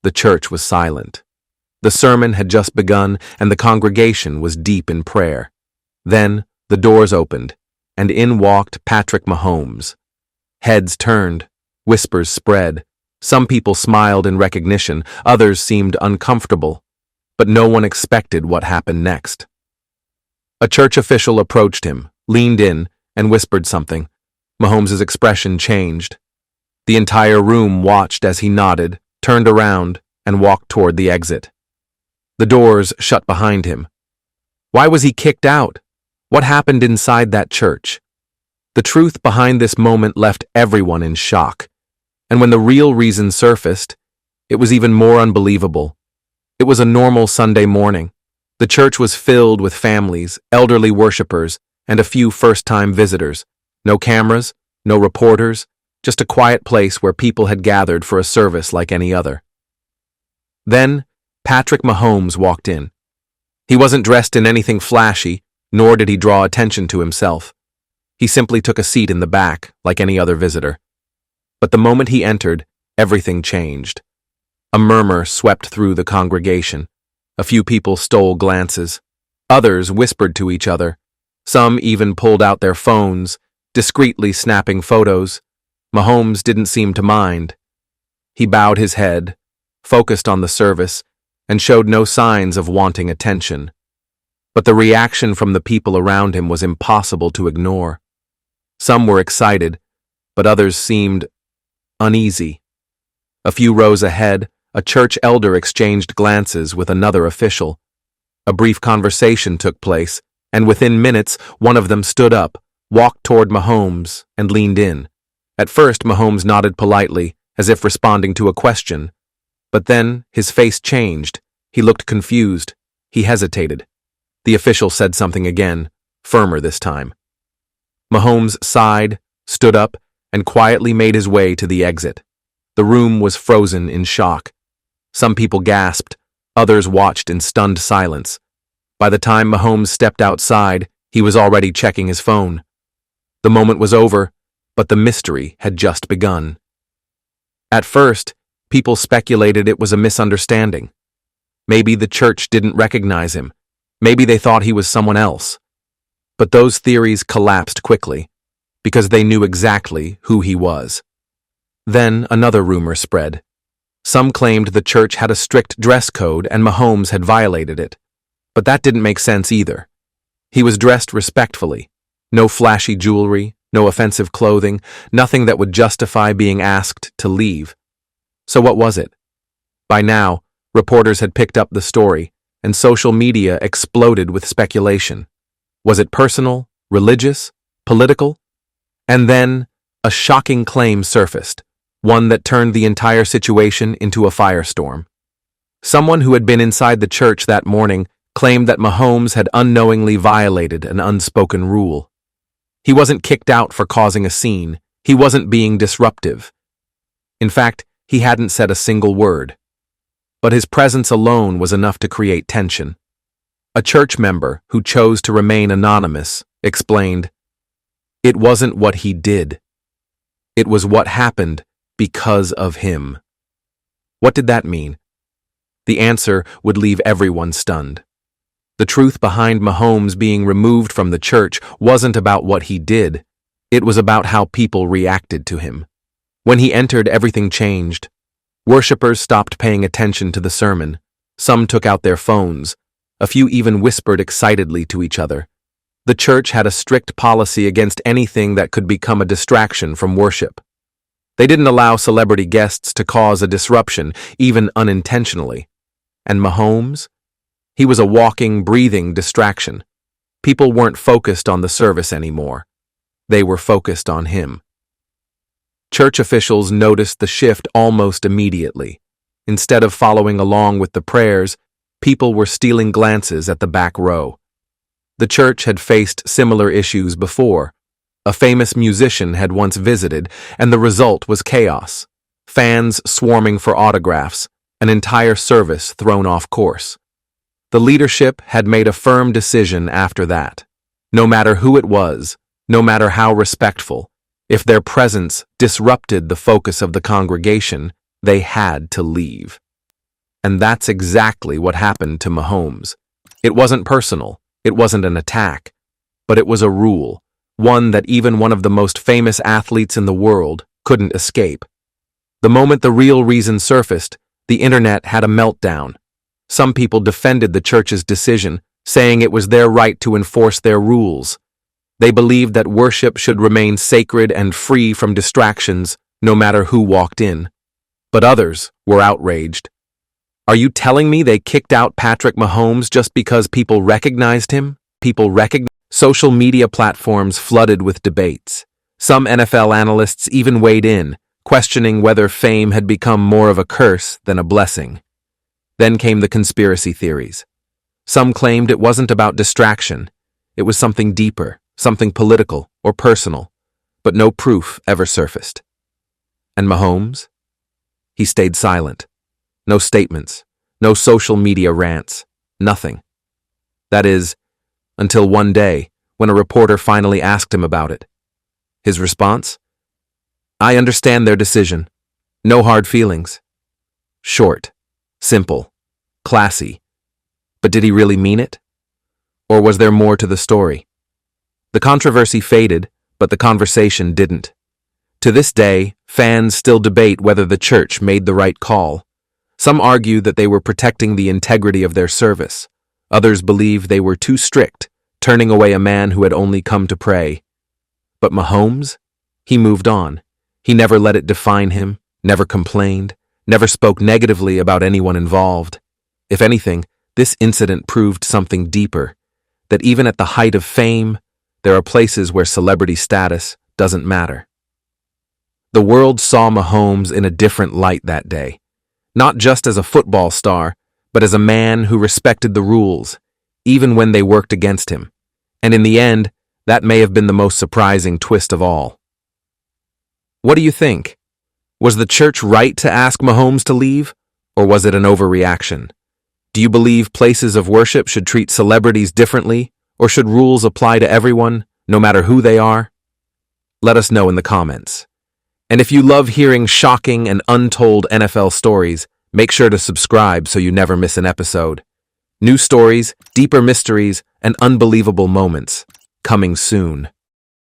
The church was silent. The sermon had just begun, and the congregation was deep in prayer. Then the doors opened, and in walked Patrick Mahomes. Heads turned, whispers spread. Some people smiled in recognition, others seemed uncomfortable, but no one expected what happened next. A church official approached him, leaned in, and whispered something. Mahomes's expression changed. The entire room watched as he nodded, turned around, and walked toward the exit. The doors shut behind him. Why was he kicked out? What happened inside that church? The truth behind this moment left everyone in shock. And when the real reason surfaced, it was even more unbelievable. It was a normal Sunday morning. The church was filled with families, elderly worshipers, and a few first-time visitors. No cameras, no reporters, just a quiet place where people had gathered for a service like any other. Then, Patrick Mahomes walked in. He wasn't dressed in anything flashy, nor did he draw attention to himself. He simply took a seat in the back, like any other visitor. But the moment he entered, everything changed. A murmur swept through the congregation. A few people stole glances. Others whispered to each other. Some even pulled out their phones, discreetly snapping photos. Mahomes didn't seem to mind. He bowed his head, focused on the service, and showed no signs of wanting attention. But the reaction from the people around him was impossible to ignore. Some were excited, but others seemed uneasy. A few rows ahead, a church elder exchanged glances with another official. A brief conversation took place, and within minutes, one of them stood up, walked toward Mahomes, and leaned in. At first, Mahomes nodded politely, as if responding to a question. But then, his face changed. He looked confused. He hesitated. The official said something again, firmer this time. Mahomes sighed, stood up, and quietly made his way to the exit. The room was frozen in shock. Some people gasped, others watched in stunned silence. By the time Mahomes stepped outside, he was already checking his phone. The moment was over, but the mystery had just begun. At first, people speculated it was a misunderstanding. Maybe the church didn't recognize him. Maybe they thought he was someone else. But those theories collapsed quickly, because they knew exactly who he was. Then another rumor spread. Some claimed the church had a strict dress code and Mahomes had violated it. But that didn't make sense either. He was dressed respectfully. No flashy jewelry, no offensive clothing, nothing that would justify being asked to leave. So what was it? By now, reporters had picked up the story, and social media exploded with speculation. Was it personal, religious, political? And then, a shocking claim surfaced, one that turned the entire situation into a firestorm. Someone who had been inside the church that morning claimed that Mahomes had unknowingly violated an unspoken rule. He wasn't kicked out for causing a scene. He wasn't being disruptive. In fact, he hadn't said a single word. But his presence alone was enough to create tension. A church member, who chose to remain anonymous, explained, "It wasn't what he did. It was what happened because of him." What did that mean? The answer would leave everyone stunned. The truth behind Mahomes being removed from the church wasn't about what he did. It was about how people reacted to him. When he entered, everything changed. Worshippers stopped paying attention to the sermon. Some took out their phones. A few even whispered excitedly to each other. The church had a strict policy against anything that could become a distraction from worship. They didn't allow celebrity guests to cause a disruption, even unintentionally. And Mahomes? He was a walking, breathing distraction. People weren't focused on the service anymore. They were focused on him. Church officials noticed the shift almost immediately. Instead of following along with the prayers, people were stealing glances at the back row. The church had faced similar issues before. A famous musician had once visited, and the result was chaos. Fans swarming for autographs, an entire service thrown off course. The leadership had made a firm decision after that. No matter who it was, no matter how respectful, if their presence disrupted the focus of the congregation, they had to leave. And that's exactly what happened to Mahomes. It wasn't personal, it wasn't an attack, but it was a rule, one that even one of the most famous athletes in the world couldn't escape. The moment the real reason surfaced, the internet had a meltdown. Some people defended the church's decision, saying it was their right to enforce their rules. They believed that worship should remain sacred and free from distractions, no matter who walked in. But others were outraged. Are you telling me they kicked out Patrick Mahomes just because people recognized him? Social media platforms flooded with debates. Some NFL analysts even weighed in, questioning whether fame had become more of a curse than a blessing. Then came the conspiracy theories. Some claimed it wasn't about distraction. It was something deeper, something political or personal, but no proof ever surfaced. And Mahomes? He stayed silent. No statements, no social media rants, nothing. That is, until one day, when a reporter finally asked him about it. His response? I understand their decision. No hard feelings. Short, simple, classy. But did he really mean it? Or was there more to the story? The controversy faded, but the conversation didn't. To this day, fans still debate whether the church made the right call. Some argue that they were protecting the integrity of their service. Others believe they were too strict, turning away a man who had only come to pray. But Mahomes? He moved on. He never let it define him, never complained, never spoke negatively about anyone involved. If anything, this incident proved something deeper, that even at the height of fame, there are places where celebrity status doesn't matter. The world saw Mahomes in a different light that day, not just as a football star, but as a man who respected the rules, even when they worked against him. And in the end, that may have been the most surprising twist of all. What do you think? Was the church right to ask Mahomes to leave, or was it an overreaction? Do you believe places of worship should treat celebrities differently, or should rules apply to everyone, no matter who they are? Let us know in the comments. And if you love hearing shocking and untold NFL stories, make sure to subscribe so you never miss an episode. New stories, deeper mysteries, and unbelievable moments coming soon.